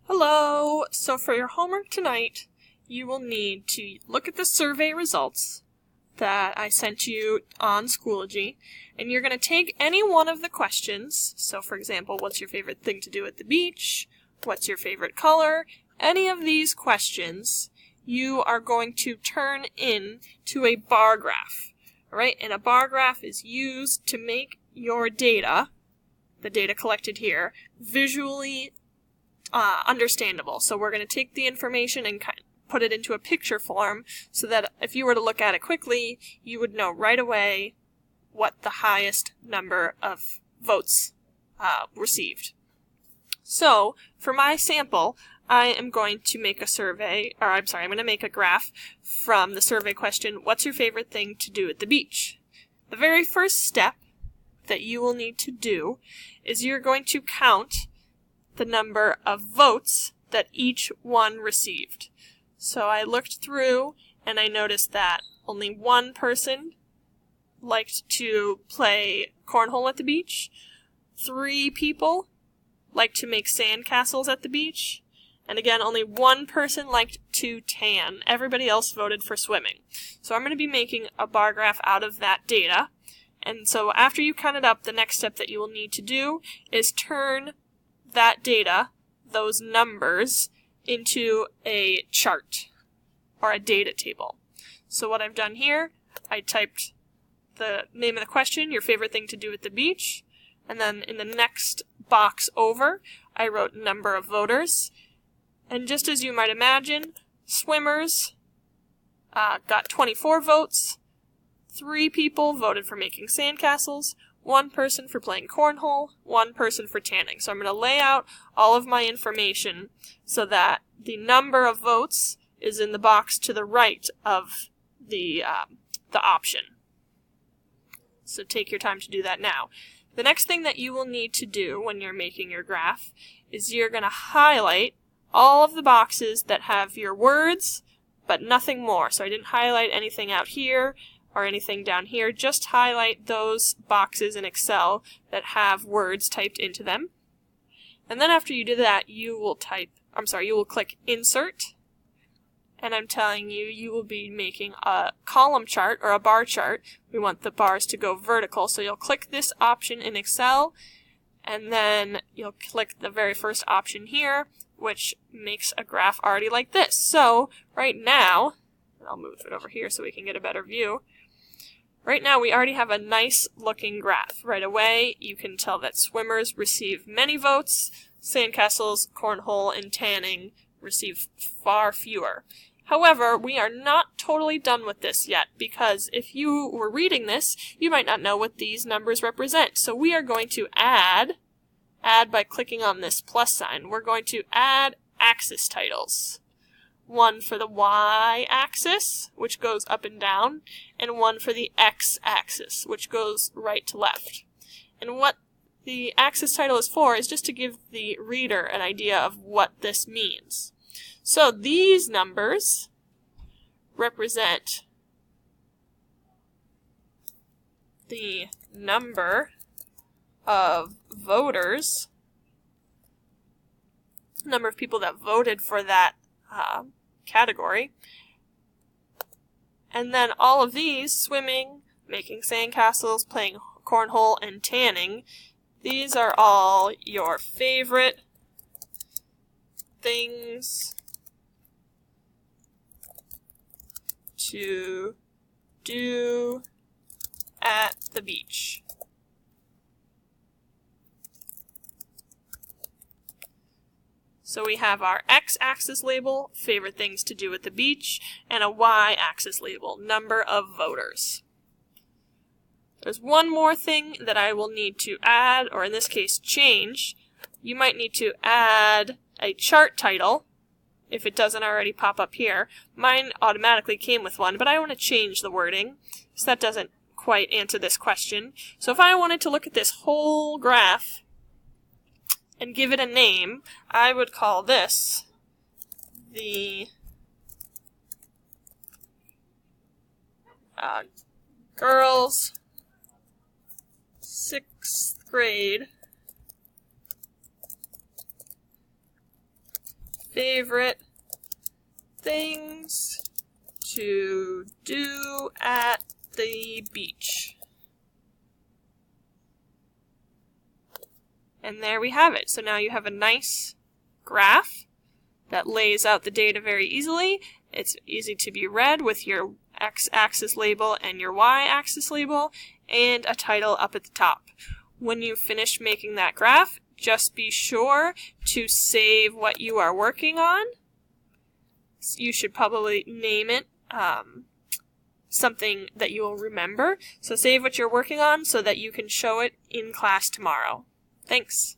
Hello! So for your homework tonight, you will need to look at the survey results that I sent you on Schoology, and you're going to take any one of the questions. So for example, what's your favorite thing to do at the beach? What's your favorite color? Any of these questions you are going to turn in to a bar graph. Alright, and a bar graph is used to make your data, the data collected here, visually understandable. So we're going to take the information and put it into a picture form so that if you were to look at it quickly, you would know right away what the highest number of votes received. So for my sample, I am going to make I'm going to make a graph from the survey question, what's your favorite thing to do at the beach? The very first step that you will need to do is you're going to count the number of votes that each one received. So I looked through and I noticed that only one person liked to play cornhole at the beach, 3 people liked to make sandcastles at the beach, and again, only one person liked to tan. Everybody else voted for swimming. So I'm going to be making a bar graph out of that data. And so after you count it up, the next step that you will need to do is turn that data, those numbers, into a chart or a data table. So what I've done here, I typed the name of the question, your favorite thing to do at the beach, and then in the next box over, I wrote number of voters. And just as you might imagine, swimmers got 24 votes, 3 people voted for making sandcastles, 1 person for playing cornhole, 1 person for tanning. So I'm going to lay out all of my information so that the number of votes is in the box to the right of the option. So take your time to do that now. The next thing that you will need to do when you're making your graph is you're going to highlight all of the boxes that have your words, but nothing more. So I didn't highlight anything out here or anything down here, just highlight those boxes in Excel that have words typed into them. And then after you do that, you will click Insert, and I'm telling you, you will be making a column chart or a bar chart. We want the bars to go vertical, so you'll click this option in Excel, and then you'll click the very first option here, which makes a graph already like this. So right now, I'll move it over here so we can get a better view. Right now, we already have a nice looking graph. Right away, you can tell that swimmers receive many votes, sandcastles, cornhole, and tanning receive far fewer. However, we are not totally done with this yet, because if you were reading this, you might not know what these numbers represent. So we are going to add by clicking on this plus sign. We're going to add axis titles. One for the y-axis, which goes up and down, and one for the x-axis, which goes right to left. And what the axis title is for is just to give the reader an idea of what this means. So these numbers represent the number of voters, number of people that voted for that category. And then all of these, swimming, making sandcastles, playing cornhole, and tanning, these are all your favorite things to do at the beach. So we have our x-axis label, favorite things to do at the beach, and a y-axis label, number of voters. There's one more thing that I will need to add, or in this case change. You might need to add a chart title, if it doesn't already pop up here. Mine automatically came with one, but I want to change the wording, so that doesn't quite answer this question. So if I wanted to look at this whole graph and give it a name, I would call this the girls' 6th grade favorite things to do at the beach. And there we have it. So now you have a nice graph that lays out the data very easily. It's easy to be read with your x-axis label and your y-axis label, and a title up at the top. When you finish making that graph, just be sure to save what you are working on. You should probably name it something that you will remember. So save what you're working on so that you can show it in class tomorrow. Thanks.